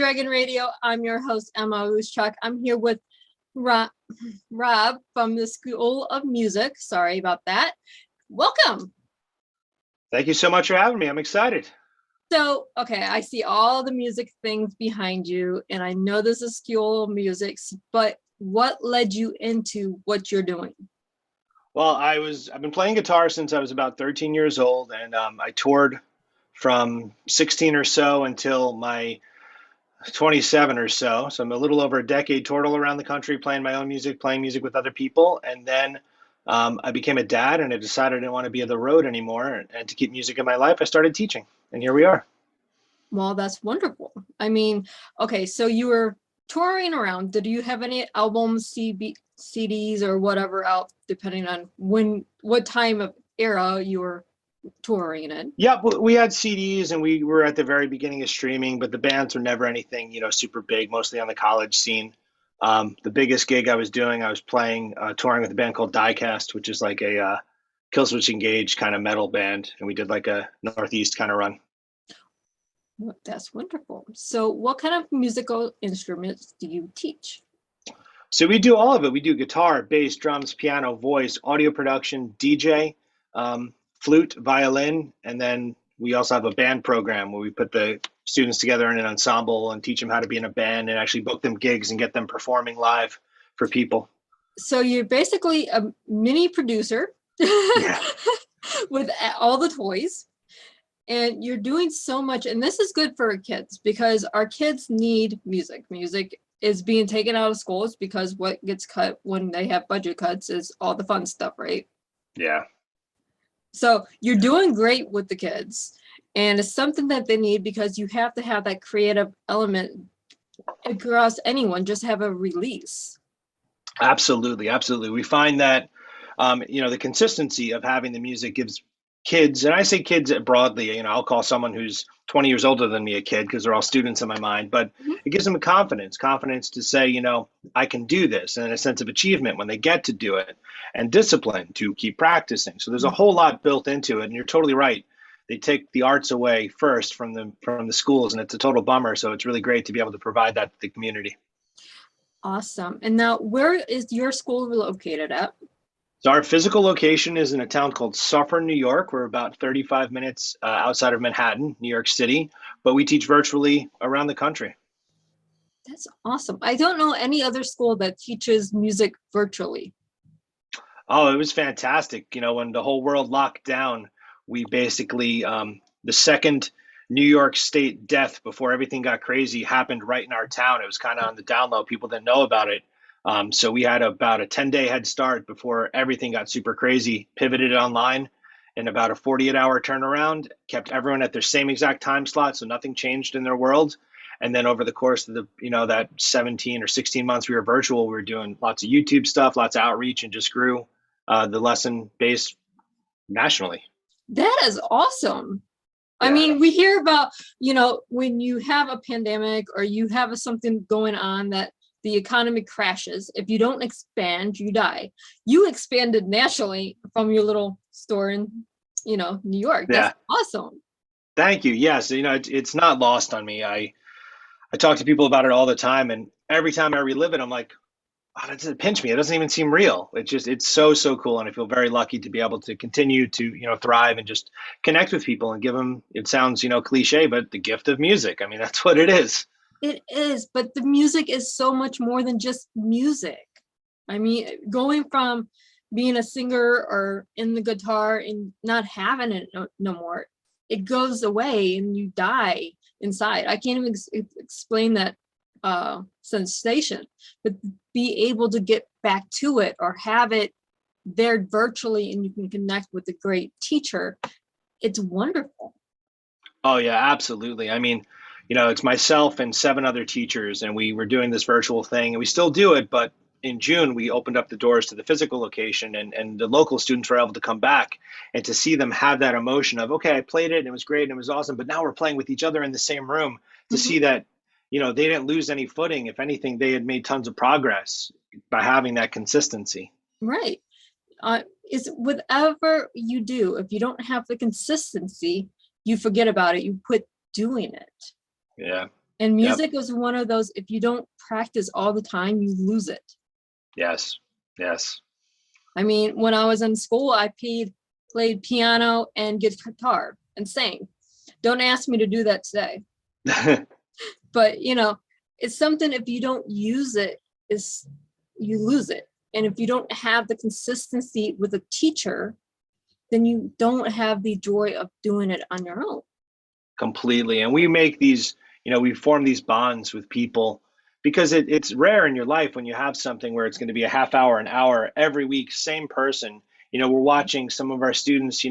Dragon Radio. I'm your host, M.L.Ruscsak. I'm here with Rob from the School of Music. Sorry about that. Welcome. Thank you so much for having me. I'm excited. So, okay, I see all the music things behind you, and I know this is School of Music, but what led you into what you're doing? Well, I've been playing guitar since I was about 13 years old, and I toured from 16 or so until my 27 or so. So I'm a little over a decade, toured all around the country, playing my own music, playing music with other people. And then I became a dad, and I decided I didn't want to be on the road anymore. And to keep music in my life, I started teaching. And here we are. Well, that's wonderful. I mean, okay, so you were touring around. Did you have any albums, CDs, or whatever out, depending on what time of era you were touring in? Yeah, we had CDs, and we were at the very beginning of streaming, but the bands were never anything, super big, mostly on the college scene. The biggest gig I was doing, I was playing, touring with a band called Diecast, which is like a Killswitch Engage kind of metal band, and we did like a Northeast kind of run. Well, that's wonderful. So what kind of musical instruments do you teach? So we do all of it. We do guitar, bass, drums, piano, voice, audio production, DJ, flute, violin, and then we also have a band program where we put the students together in an ensemble and teach them how to be in a band and actually book them gigs and get them performing live for people. So you're basically a mini producer Yeah. with all the toys. And you're doing so much, and this is good for our kids because our kids need music. Music is being taken out of schools because what gets cut when they have budget cuts is all the fun stuff, right? Yeah. So you're doing great with the kids, and it's something that they need because you have to have that creative element across anyone, just have a release. Absolutely. Absolutely. We find that, the consistency of having the music gives kids, and I say kids broadly, I'll call someone who's 20 years older than me a kid because they're all students in my mind, but it gives them confidence to say, I can do this, and a sense of achievement when they get to do it, and discipline to keep practicing. So there's a whole lot built into it, and you're totally right. They take the arts away first from the schools, and it's a total bummer. So it's really great to be able to provide that to the community. Awesome. And now, where is your school located at? So our physical location is in a town called Suffern, New York. We're about 35 minutes outside of Manhattan, New York City, but we teach virtually around the country. That's awesome. I don't know any other school that teaches music virtually. Oh, it was fantastic. When the whole world locked down, we basically, the second New York State death before everything got crazy happened right in our town. It was kind of on the down low. People didn't know about it. So we had about a 10-day head start before everything got super crazy, pivoted it online in about a 48-hour turnaround, kept everyone at their same exact time slot. So nothing changed in their world. And then over the course of that 17 or 16 months we were virtual, we were doing lots of YouTube stuff, lots of outreach, and just grew the lesson base nationally. That is awesome. Yeah. I mean, we hear about, when you have a pandemic or you have something going on that the economy crashes. If you don't expand, you die. You expanded nationally from your little store in, New York. That's awesome. Thank you. Yes. It's not lost on me. I talk to people about it all the time. And every time I relive it, I'm like, oh, that doesn't pinch me. It doesn't even seem real. It's so, so cool. And I feel very lucky to be able to continue to, thrive and just connect with people and give them, it sounds, cliche, but the gift of music. I mean, that's what it is. It is, but the music is so much more than just music. I mean, going from being a singer or in the guitar and not having it no more, it goes away and you die inside. I can't even explain that sensation, but be able to get back to it or have it there virtually and you can connect with a great teacher. It's wonderful. Oh, yeah, absolutely. I mean, it's myself and 7 other teachers, and we were doing this virtual thing, and we still do it. But in June, we opened up the doors to the physical location, and the local students were able to come back and to see them have that emotion of, okay, I played it and it was great and it was awesome, but now we're playing with each other in the same room to see that, they didn't lose any footing. If anything, they had made tons of progress by having that consistency. Right. Is whatever you do, if you don't have the consistency, you forget about it. You quit doing it. Yeah. And Yep. music is one of those, if you don't practice all the time, you lose it. Yes. Yes. I mean, when I was in school, I played piano and guitar and sang. Don't ask me to do that today. But it's something, if you don't use it, is you lose it. And if you don't have the consistency with a teacher, then you don't have the joy of doing it on your own. Completely. And we make these, we form these bonds with people because it's rare in your life when you have something where it's going to be a half hour, an hour every week, same person. We're watching some of our students,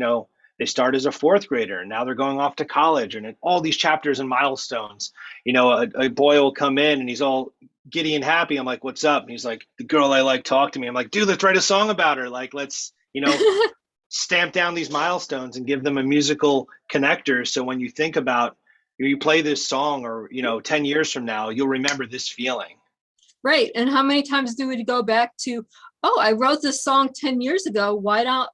they start as a fourth grader and now they're going off to college and all these chapters and milestones. A boy will come in and he's all giddy and happy. I'm like, what's up? And he's like, the girl I like talked to me. I'm like, dude, let's write a song about her. Like, let's, stamp down these milestones and give them a musical connector. So when you think about, you play this song or, 10 years from now, you'll remember this feeling. Right. And how many times do we go back to, oh, I wrote this song 10 years ago. Why not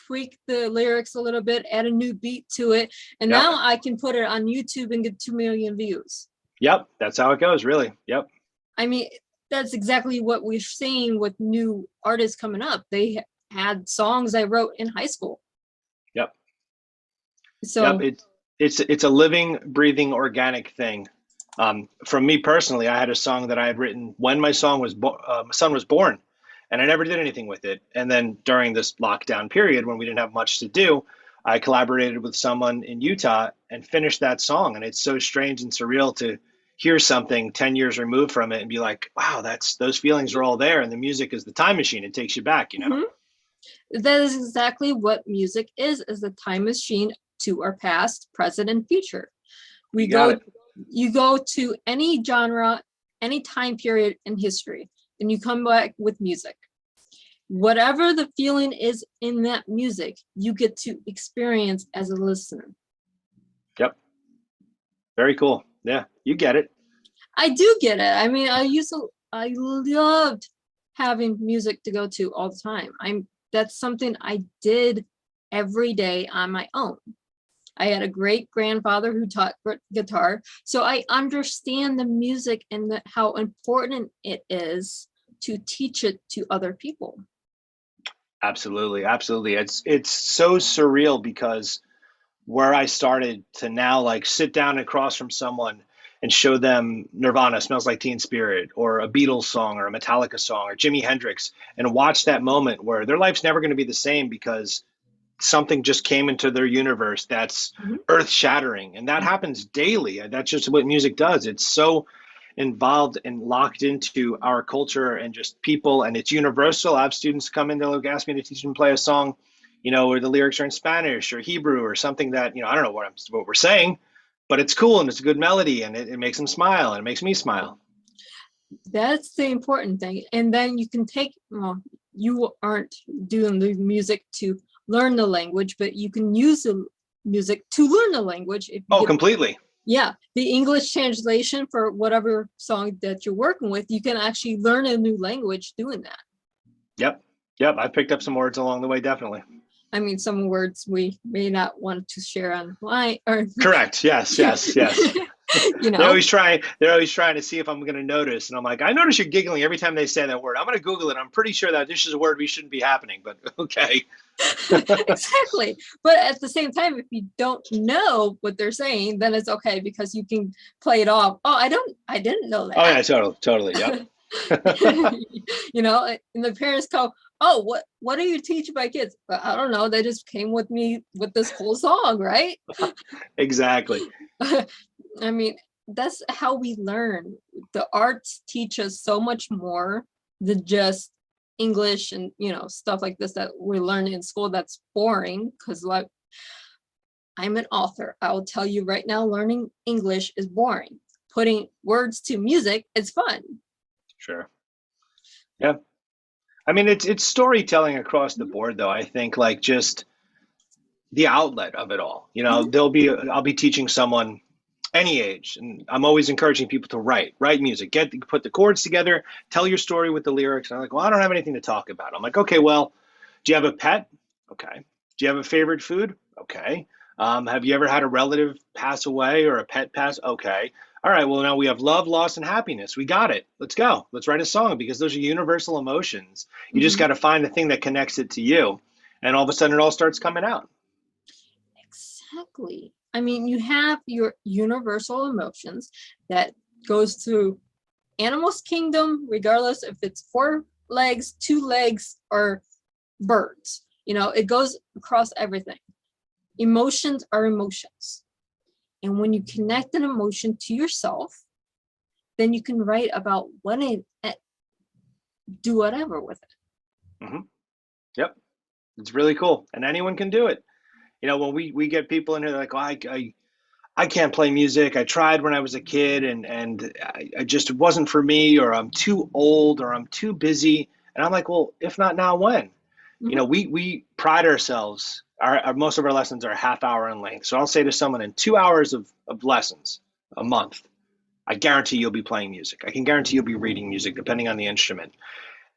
tweak the lyrics a little bit, add a new beat to it. And Yep. now I can put it on YouTube and get 2 million views. Yep. That's how it goes, really. Yep. I mean, that's exactly what we're seeing with new artists coming up. They had songs I wrote in high school. Yep. So yep. It's a living, breathing, organic thing. From me personally, I had a song that I had written when my son was born, and I never did anything with it. And then during this lockdown period, when we didn't have much to do, I collaborated with someone in Utah and finished that song. And it's so strange and surreal to hear something 10 years removed from it and be like, wow, those feelings are all there. And the music is the time machine. It takes you back, Mhm. That is exactly what music is a time machine to our past, present, and future. You go to any genre, any time period in history, and you come back with music. Whatever the feeling is in that music, you get to experience as a listener. Yep. Very cool. Yeah, you get it. I do get it. I mean, I loved having music to go to all the time. That's something I did every day on my own. I had a great grandfather who taught guitar, so I understand the music and how important it is to teach it to other people. Absolutely. Absolutely. It's so surreal because where I started to now like sit down across from someone and show them Nirvana Smells Like Teen Spirit or a Beatles song or a Metallica song or Jimi Hendrix and watch that moment where their life's never going to be the same because something just came into their universe that's earth shattering. And that happens daily. That's just what music does. It's so involved and locked into our culture and just people, and it's universal. I have students come in, they'll ask me to teach them play a song, where the lyrics are in Spanish or Hebrew or something that, I don't know what we're saying, but it's cool and it's a good melody and it makes them smile and it makes me smile. That's the important thing. And then you can you aren't doing the music to learn the language, but you can use the music to learn the language. Completely. Yeah, the English translation for whatever song that you're working with, you can actually learn a new language doing that. Yep. I picked up some words along the way, definitely. I mean, some words we may not want to share online. Or correct. Yes. They're always trying to see if I'm going to notice. And I'm like, I notice you're giggling every time they say that word. I'm going to Google it. I'm pretty sure that this is a word we shouldn't be happening, but okay. Exactly. But at the same time, if you don't know what they're saying, then it's okay because you can play it off. Oh, I didn't know that. Oh yeah, totally. Yep. And the parents go, oh, what do you teach my kids? But I don't know. They just came with me with this whole song, right? Exactly. I mean, that's how we learn. The arts teach us so much more than just English and stuff like this that we learn in school that's boring. Because like, I'm an author. I will tell you right now, learning English is boring. Putting words to music is fun. Sure. Yeah. I mean, it's storytelling across the board, though. I think like just the outlet of it all. I'll be teaching someone any age, and I'm always encouraging people to write music, put the chords together, tell your story with the lyrics. And I'm like, well, I don't have anything to talk about. I'm like, okay, well, do you have a pet? Okay. Do you have a favorite food? Okay. Have you ever had a relative pass away or a pet pass? Okay. All right, well, now we have love, loss, and happiness. We got it. Let's go. Let's write a song because those are universal emotions. You just Mhm. got to find the thing that connects it to you. And all of a sudden, it all starts coming out. Exactly. I mean, you have your universal emotions that goes through animals kingdom, regardless if it's 4 legs, 2 legs, or birds. It goes across everything. Emotions are emotions. And when you connect an emotion to yourself, then you can write about do whatever with it. Hmm. Yep. It's really cool. And anyone can do it. When we get people in here, they're like, oh, I can't play music. I tried when I was a kid and I just it wasn't for me, or I'm too old, or I'm too busy. And I'm like, well, if not now, when? Mhm. We pride ourselves. Most of our lessons are a half hour in length. So I'll say to someone, in 2 hours of lessons a month, I guarantee you'll be playing music. I can guarantee you'll be reading music, depending on the instrument.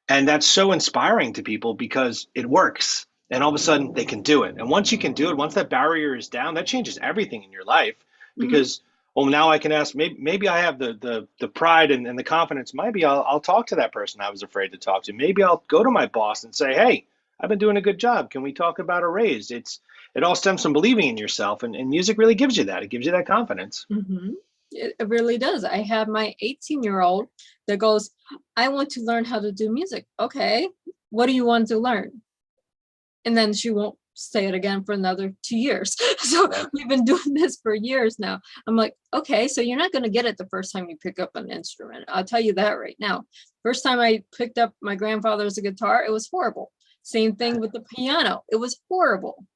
And that's so inspiring to people because it works. And all of a sudden they can do it. And once you can do it, once that barrier is down, that changes everything in your life. Mhm. Because, well, now I can ask, maybe I have the pride and the confidence. Maybe I'll talk to that person I was afraid to talk to. Maybe I'll go to my boss and say, hey, I've been doing a good job. Can we talk about a raise? It all stems from believing in yourself. And music really gives you that. It gives you that confidence. Mhm. It really does. I have my 18-year-old that goes, I want to learn how to do music. Okay, what do you want to learn? And then she won't say it again for another 2 years. So Yeah. we've been doing this for years now. I'm like, okay, so you're not going to get it the first time you pick up an instrument. I'll tell you that right now. First time I picked up my grandfather's guitar, it was horrible. Same thing with the piano. It was horrible.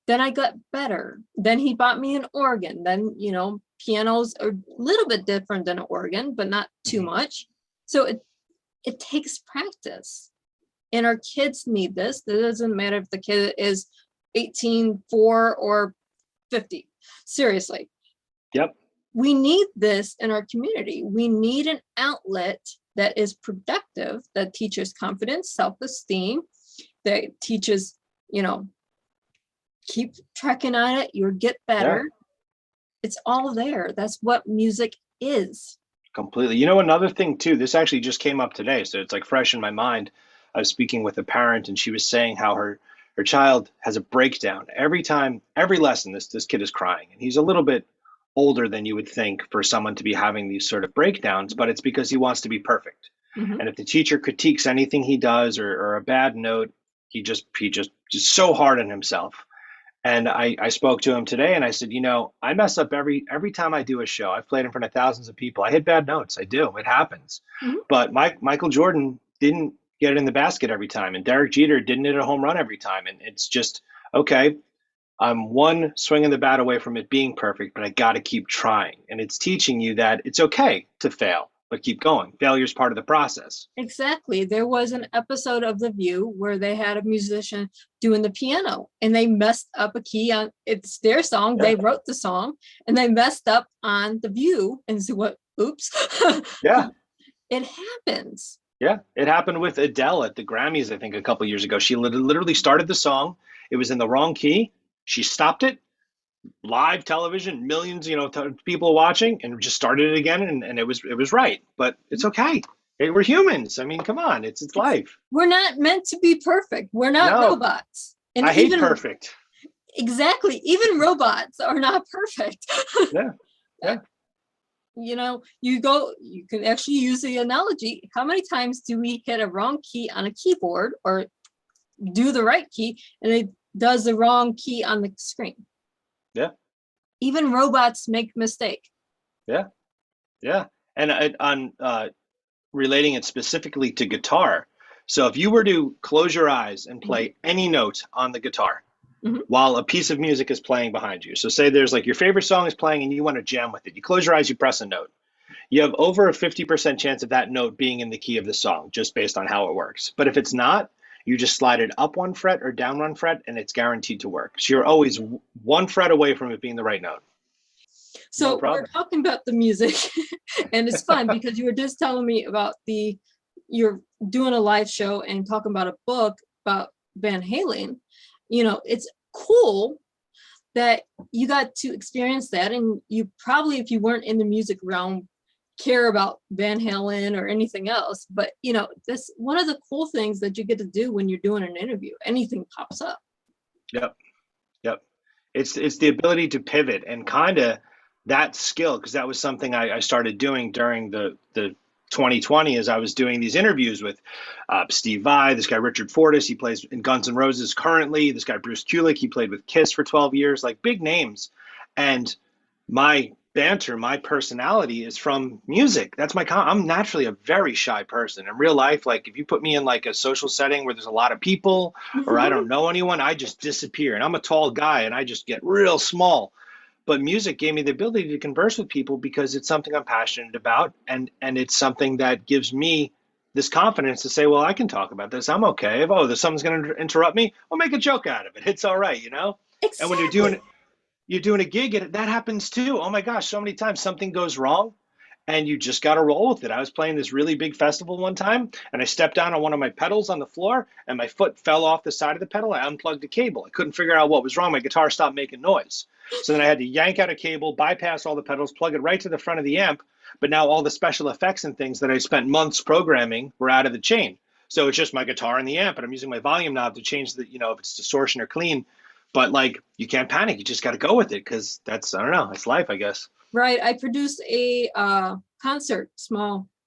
Then I got better. Then he bought me an organ. Then, pianos are a little bit different than an organ, but not too Mhm. much. So it takes practice. And our kids need this. It doesn't matter if the kid is 18, 4, or 50. Seriously, Yep. we need this in our community. We need an outlet that is productive, that teaches confidence, self-esteem, that teaches, keep trekking on it, you'll get Yeah. better. It's all there. That's what music is. Completely. Another thing too, this actually just came up today, so it's like fresh in my mind. I was speaking with a parent and she was saying how her child has a breakdown. Every time, every lesson, this kid is crying. And he's a little bit older than you would think for someone to be having these sort of breakdowns, but it's because he wants to be perfect. Mhm. And if the teacher critiques anything he does or a bad note, he just so hard on himself. And I spoke to him today and I said, I mess up every time I do a show. I've played in front of thousands of people. I hit bad notes. I do. It happens. Mhm. But Michael Jordan didn't get it in the basket every time. And Derek Jeter didn't hit a home run every time. And it's just, okay, I'm one swing of the bat away from it being perfect, but I got to keep trying. And it's teaching you that it's okay to fail, but keep going. Failure is part of the process. Exactly. There was an episode of The View where they had a musician doing the piano and they messed up a key on it's their song. Yeah. They wrote the song and they messed up on The View and so what oops. Yeah. It happens. Yeah, it happened with Adele at the Grammys, I think, a couple years ago. She literally started the song. It was in the wrong key. She stopped it, live television, millions, people watching, and just started it again, and it was right. But it's okay. We're humans. I mean, come on, it's It's life. we're not meant to be perfect. We're not No, robots. And I hate even perfect. exactly, even robots are not perfect. Yeah, yeah. You can actually use the analogy. How many times do we hit a wrong key on a keyboard or do the right key and it does the wrong key on the screen? Yeah, Even robots make mistake. yeah, yeah. And on relating it specifically to guitar. So if you were to close your eyes and Mhm. play any note on the guitar, Mhm. while a piece of music is playing behind you. So say there's like your favorite song is playing and you want to jam with it. You close your eyes, you press a note. You have over a 50% chance of that note being in the key of the song just based on how it works. But if it's not, you just slide it up 1 fret or down 1 fret and it's guaranteed to work. So you're always 1 fret away from it being the right note. No So we're problem. talking about the music and it's fun because you were just telling me about you're doing a live show and talking about a book about Van Halen. It's cool, that you got to experience that. And you probably, if you weren't in the music realm, care about Van Halen or anything else. But, you know, this one of the cool things that you get to do when you're doing an interview, anything pops up. Yep. Yep. It's the ability to pivot and kind of that skill, because that was something I started doing during the 2020 as I was doing these interviews with Steve Vai, this guy Richard Fortus, he plays in Guns N' Roses currently, this guy Bruce Kulick, he played with Kiss for 12 years, like big names. And my banter, my personality is from music. That's I'm naturally a very shy person. In real life, like if you put me in like a social setting where there's a lot of people or I don't know anyone, I just disappear. And I'm a tall guy and I just get real small. But music gave me the ability to converse with people because it's something I'm passionate about, and it's something that gives me this confidence to say, well, I can talk about this. I'm okay. If there's someone's going to interrupt me, I'll make a joke out of it. It's all right, you know. And when Exactly. you're doing a gig, that happens too. Oh my gosh, so many times something goes wrong and you just got to roll with it. I was playing this really big festival one time and I stepped down on one of my pedals on the floor and my foot fell off the side of the pedal. I unplugged the cable. I couldn't figure out what was wrong. My guitar stopped making noise. So then I had to yank out a cable, bypass all the pedals, plug it right to the front of the amp. But now all the special effects and things that I spent months programming were out of the chain. So it's just my guitar and the amp, and I'm using my volume knob to change the, if it's distortion or clean. But like, you can't panic. You just got to go with it because that's, I don't know, it's life, I guess. Right. I produced a concert,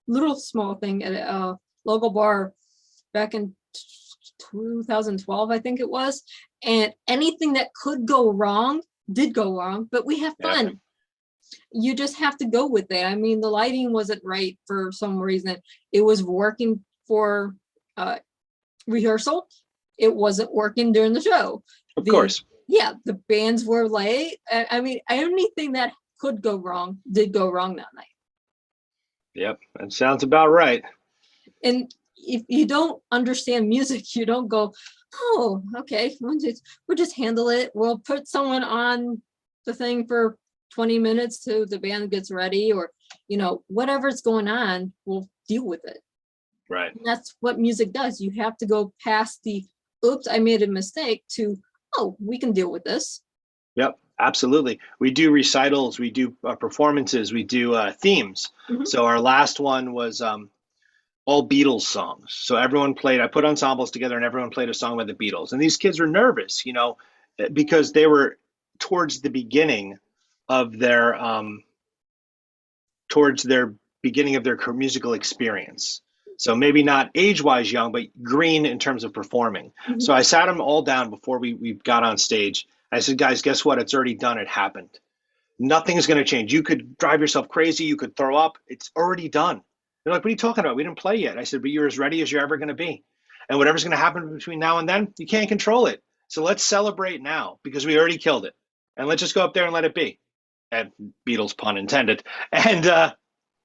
little small thing at a local bar back in 2012, I think it was. And anything that could go wrong did go wrong, but we have Yeah. fun. You just have to go with it. I mean, the lighting wasn't right for some reason. It was working for rehearsal. It wasn't working during the show. Of course. Yeah, the bands were late. I mean, anything that could go wrong did go wrong that night. Yep, that sounds about right. And if you don't understand music, you don't go, oh, okay, we'll just handle it. We'll put someone on the thing for 20 minutes till the band gets ready, or, whatever's going on, we'll deal with it. Right. And that's what music does. You have to go past the, oops, I made a mistake, to, oh, we can deal with this. Yep, absolutely. We do recitals, we do performances, we do themes. Mhm. So our last one was all Beatles songs. So I put ensembles together and everyone played a song by the Beatles. And these kids were nervous, because they were towards the beginning of their musical experience. So maybe not age-wise young, but green in terms of performing. Mhm. So I sat them all down before we got on stage. I said, guys, guess what? It's already done. It happened. Nothing's going to change. You could drive yourself crazy. You could throw up. It's already done. They're like, what are you talking about? We didn't play yet. I said, but you're as ready as you're ever going to be. And whatever's going to happen between now and then, you can't control it. So let's celebrate now because we already killed it. And let's just go up there and let it be. And Beatles pun intended. And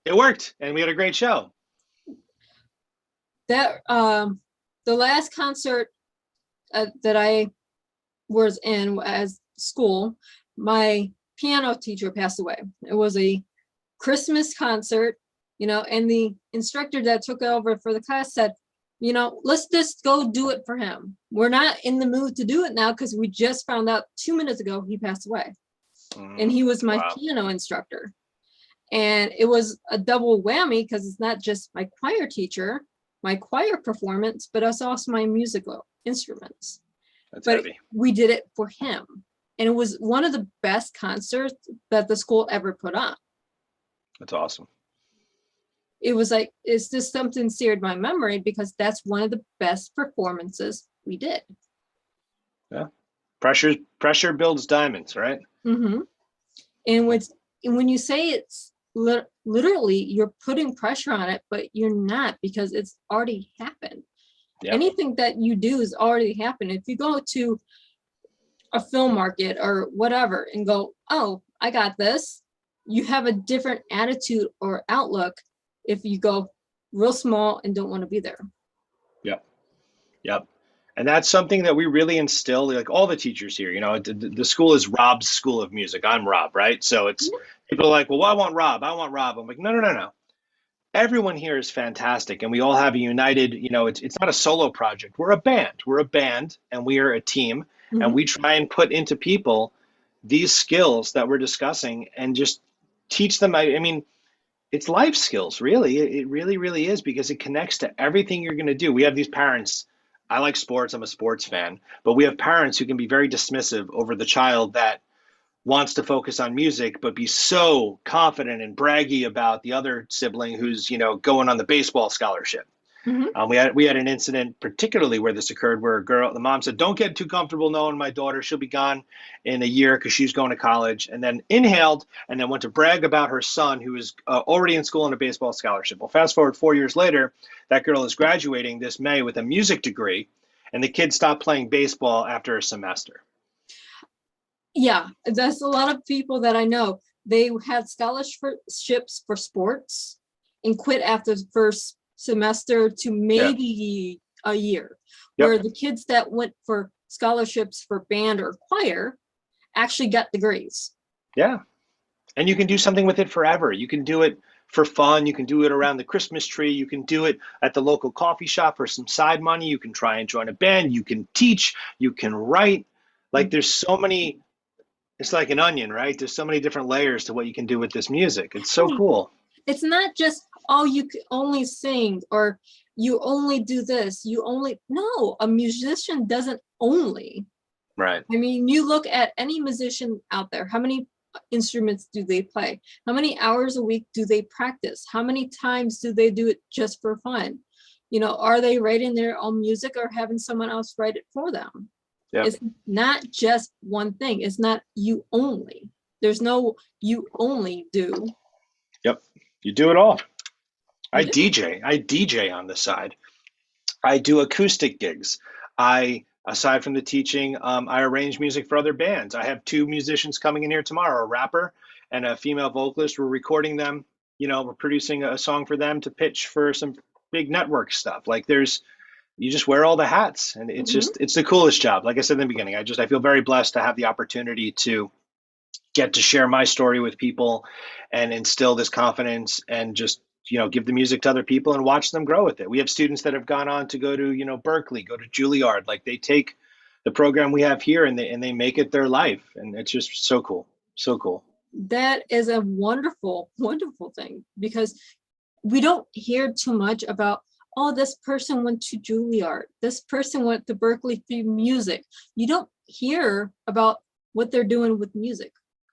it worked. And we had a great show. That the last concert that I was in as school, my piano teacher passed away. It was a Christmas concert, and the instructor that took over for the class said, let's just go do it for him. We're not in the mood to do it now because we just found out 2 minutes ago he passed away. And he was my piano instructor. And it was a double whammy because it's not just my choir teacher, my choir performance, but it's also my musical instruments. That's but heavy. We did it for him. And it was one of the best concerts that the school ever put on. That's awesome. It was like, it's just something seared my memory because that's one of the best performances we did. Yeah. Pressure builds diamonds, right? Mm-hmm. And when you say it's literally, you're putting pressure on it, but you're not, because it's already happened. Yep. Anything that you do is already happened. If you go to a film market or whatever and go, oh, I got this, you have a different attitude or outlook if you go real small and don't want to be there. Yep. And that's something that we really instill, like all the teachers here, the school is Rob's School of Music. I'm Rob, right? So it's people are like, well, I want Rob. I'm like, no. Everyone here is fantastic. And we all have a united, it's not a solo project. We're a band and we are a team. Mm-hmm. And we try and put into people these skills that we're discussing and just teach them. I mean, it's life skills, really. It really, really is, because it connects to everything you're going to do. We have these parents. I like sports. I'm a sports fan, but we have parents who can be very dismissive over the child that wants to focus on music, but be so confident and braggy about the other sibling who's, going on the baseball scholarship. Mhm. We had an incident particularly where this occurred, where the mom said, "Don't get too comfortable knowing my daughter. She'll be gone in a year because she's going to college," and then inhaled and then went to brag about her son who is already in school on a baseball scholarship. Well, fast forward 4 years later, that girl is graduating this May with a music degree, and the kid stopped playing baseball after a semester. Yeah, that's a lot of people that I know. They had scholarships for sports and quit after the first semester to maybe a year, where the kids that went for scholarships for band or choir actually got degrees. Yeah. And you can do something with it forever. You can do it for fun. You can do it around the Christmas tree. You can do it at the local coffee shop for some side money. You can try and join a band. You can teach. You can write. Like, there's so many, it's like an onion, right? There's so many different layers to what you can do with this music. It's so cool. It's not just, oh, you can only sing or you only do this. No, a musician doesn't only. Right. I mean, you look at any musician out there, how many instruments do they play? How many hours a week do they practice? How many times do they do it just for fun? Are they writing their own music or having someone else write it for them? Yep. It's not just one thing. It's not you only. There's no you only do. Yep. You do it all. I DJ on the side. I do acoustic gigs. Aside from the teaching, I arrange music for other bands. I have 2 musicians coming in here tomorrow, a rapper and a female vocalist. We're recording them. We're producing a song for them to pitch for some big network stuff. Like, you just wear all the hats, and it's the coolest job. Like I said in the beginning, I feel very blessed to have the opportunity to get to share my story with people and instill this confidence and just give the music to other people and watch them grow with it. We have students that have gone on to go to Berkeley, go to Juilliard. Like, they take the program we have here and they make it their life, and it's just so cool. That is a wonderful, wonderful thing, because we don't hear too much about, oh, this person went to Juilliard, this person went to Berkeley for music. You don't hear about what they're doing with music.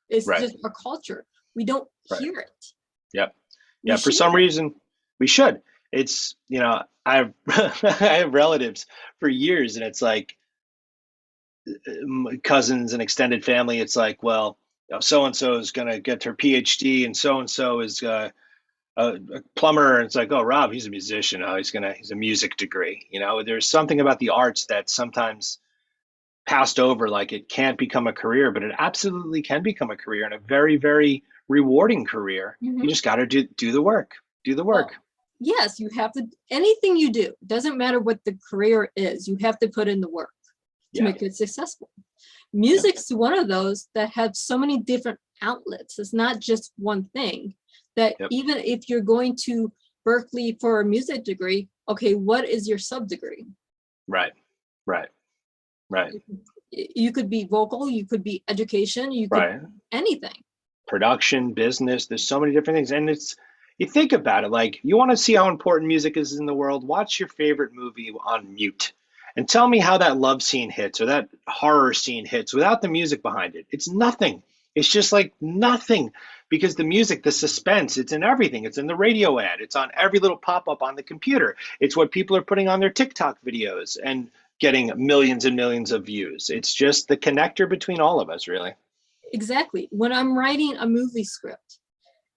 It's just a culture. We don't hear it. Yep. Yeah, for some reason we should. It's, I have relatives for years, and it's like cousins and extended family. It's like, well, so and so is going to get her PhD, and so is a plumber. And it's like, oh, Rob, he's a musician. Oh, he's a music degree. There's something about the arts that sometimes passed over, like it can't become a career, but it absolutely can become a career, and a very, very rewarding career. You just got to do the work. Well, yes, you have to. Anything you do, doesn't matter what the career is, you have to put in the work to make it successful. Music's one of those that have so many different outlets. It's not just one thing. That even if you're going to Berkeley for a music degree, okay, what is your sub degree? Right. You could be vocal, you could be education, you could anything. Production, business, there's so many different things. And you think about it, like, you want to see how important music is in the world, watch your favorite movie on mute and tell me how that love scene hits or that horror scene hits without the music behind it. It's nothing. It's just like nothing, because the music, the suspense, it's in everything. It's in the radio ad. It's on every little pop-up on the computer. It's what people are putting on their TikTok videos and getting millions and millions of views. It's just the connector between all of us, really. Exactly. When I'm writing a movie script,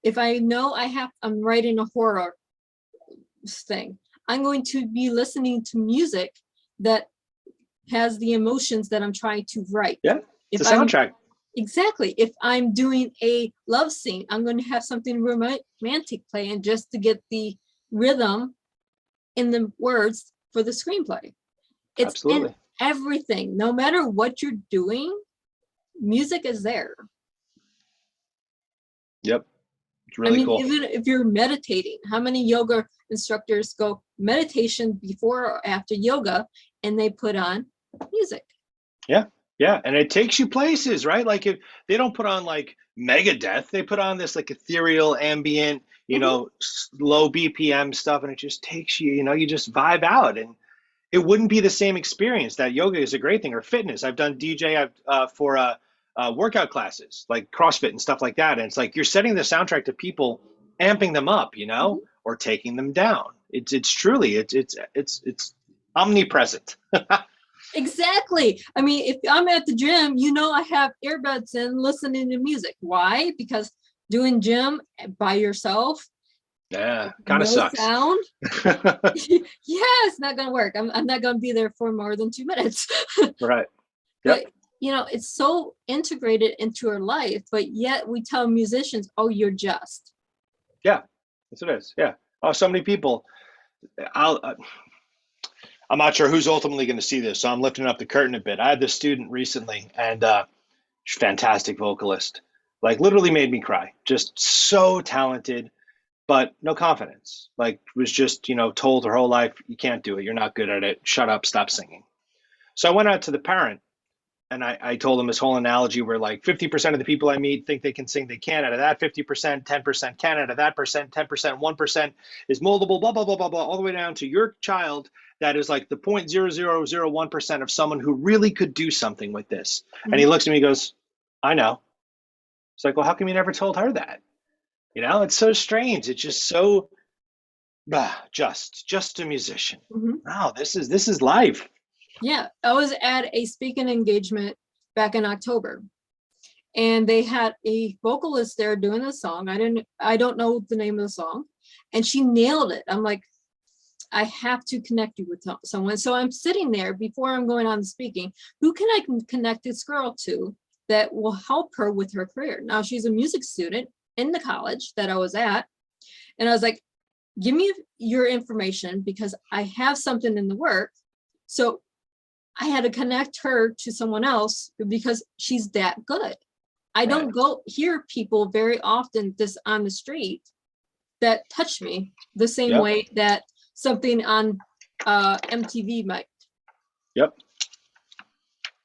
if I know I'm writing a horror thing, I'm going to be listening to music that has the emotions that I'm trying to write. Yeah, it's a soundtrack. Exactly. If I'm doing a love scene, I'm going to have something romantic playing just to get the rhythm in the words for the screenplay. It's Absolutely. In everything. No matter what you're doing, music is there. Yep. It's really cool. Even if you're meditating, how many yoga instructors go meditation before or after yoga and they put on music? Yeah. Yeah, and it takes you places, right? Like if they don't put on like Megadeth, they put on this like ethereal, ambient, Mhm. low BPM stuff, and it just takes you, you just vibe out, and it wouldn't be the same experience. That yoga is a great thing, or fitness. I've done DJ for workout classes, like CrossFit and stuff like that, and it's like you're setting the soundtrack to people, amping them up, Mhm. or taking them down. It's truly it's omnipresent. Exactly. I mean, if I'm at the gym, I have earbuds in listening to music. Why? Because doing gym by yourself, Yeah, kind of no sucks. sound. Yeah, it's not gonna work. I'm not gonna be there for more than 2 minutes. Right. Yep. But it's so integrated into our life, but yet we tell musicians, oh, you're just. Yeah. Yes, it is. Yeah. Oh, so many people. I'll. I'm not sure who's ultimately going to see this, so I'm lifting up the curtain a bit. I had this student recently, and fantastic vocalist, like literally made me cry. Just so talented, but no confidence. Like was just told her whole life, you can't do it. You're not good at it. Shut up. Stop singing. So I went out to the parent and I told him this whole analogy where like 50% of the people I meet think they can sing, they can. Out of that 50%, 10% can. Out of that percent, 10%, 1% is moldable, blah, blah, blah, blah, blah, all the way down to your child that is like the 0.0001% of someone who really could do something with this. And he Mhm. looks at me and goes, I know. It's like, well, how come you never told her that? It's so strange. It's just so just a musician. Mhm. Wow, this is life. Yeah, I was at a speaking engagement back in October, and they had a vocalist there doing a song. I don't know the name of the song, and she nailed it. I'm like, I have to connect you with someone. So I'm sitting there before I'm going on speaking. Who can I connect this girl to that will help her with her career? Now she's a music student in the college that I was at, and I was like, give me your information because I have something in the work. So I had to connect her to someone else because she's that good. I Right. don't go hear people very often this on the street that touch me the same Yep. way that something on MTV might. Yep.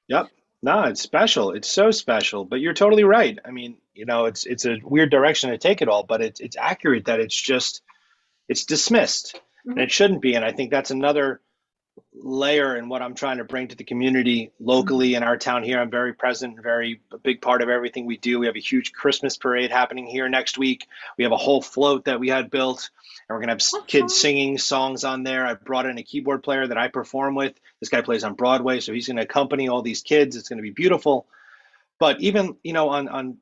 Yep. No, it's special. It's so special. But you're totally right. I mean, it's a weird direction to take it all, but it's accurate that it's dismissed. And Mhm. it shouldn't be. And I think that's another layer in what I'm trying to bring to the community Mhm. locally in our town here. I'm very present, very a big part of everything we do. We have a huge Christmas parade happening here next week. We have a whole float that we had built, and we're gonna have kids Uh-huh. singing songs on there. I brought in a keyboard player that I perform with. This guy plays on Broadway, so he's gonna accompany all these kids. It's gonna be beautiful. But even on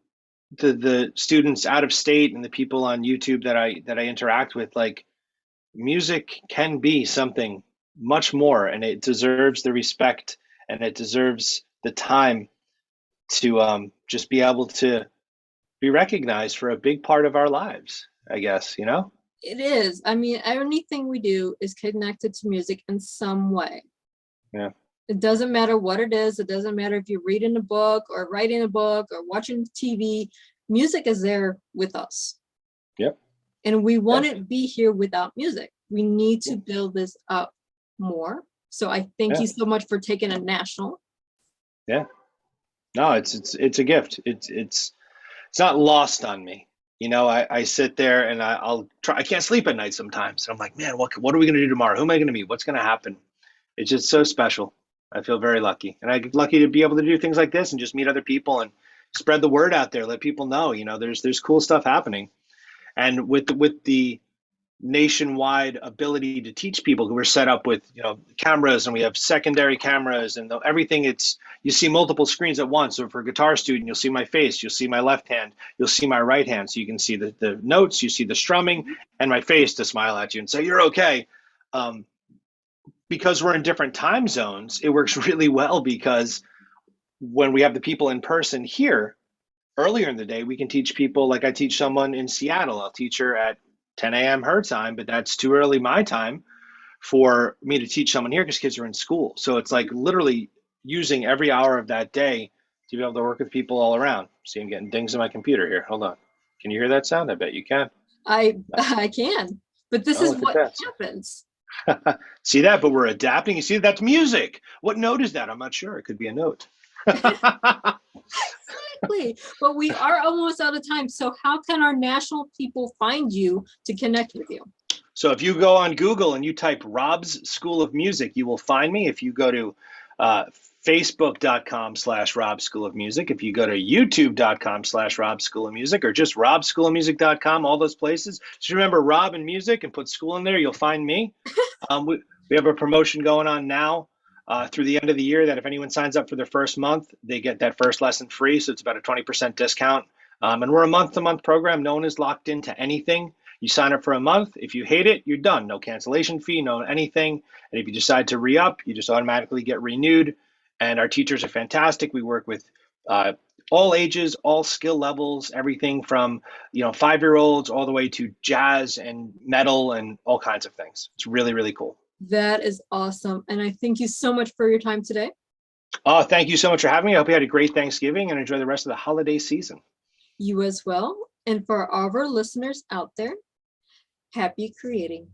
the students out of state and the people on YouTube that I interact with, like music can be something much more, and it deserves the respect and it deserves the time to just be able to be recognized for a big part of our lives, I guess. It is. I mean, anything we do is connected to music in some way. Yeah. It doesn't matter what it is. It doesn't matter if you're reading a book or writing a book or watching TV. Music is there with us. Yep. And we Yeah. wouldn't be here without music. We need to build this up more. So I thank Yeah. you so much for taking a national. Yeah. No, it's a gift. It's not lost on me. I sit there and I'll try. I can't sleep at night sometimes. I'm like, man, what are we gonna do tomorrow? Who am I gonna meet? What's gonna happen? It's just so special. I feel very lucky, and I'm lucky to be able to do things like this and just meet other people and spread the word out there. Let people know, there's cool stuff happening, and with the nationwide ability to teach people who are set up with cameras, and we have secondary cameras and everything. It's you see multiple screens at once. So for a guitar student, you'll see my face, you'll see my left hand, you'll see my right hand, so you can see the notes, you see the strumming, and my face to smile at you and say you're okay. um, because we're in different time zones, it works really well because when we have the people in person here earlier in the day, we can teach people. Like I teach someone in Seattle, I'll teach her at 10 a.m. her time, but that's too early my time for me to teach someone here because kids are in school. So it's like literally using every hour of that day to be able to work with people all around. See, I'm getting dings in my computer here. Hold on. Can you hear that sound? I bet you can. I I can, but this Oh, is look at what that. happens. See that? But we're adapting. You see, that's music. What note is that? I'm not sure. It could be a note. Exactly. But we are almost out of time. So how can our national people find you to connect with you? So if you go on Google and you type Rob's School of Music, you will find me. If you go to uh, facebook.com/Rob School of Music, if you go to youtube.com/Rob School of Music, or just robschoolofmusic.com, all those places. Just remember Rob and music and put school in there, you'll find me. We have a promotion going on now through the end of the year that if anyone signs up for their first month, they get that first lesson free. So it's about a 20% discount. And we're a month-to-month program. No one is locked into anything. You sign up for a month. If you hate it, you're done. No cancellation fee, no anything. And if you decide to re-up, you just automatically get renewed. And our teachers are fantastic. We work with all ages, all skill levels, everything from 5-year-olds all the way to jazz and metal and all kinds of things. It's really, really cool. That is awesome. And I thank you so much for your time today. Oh, thank you so much for having me. I hope you had a great Thanksgiving and enjoy the rest of the holiday season. You as well. And for all of our listeners out there, happy creating.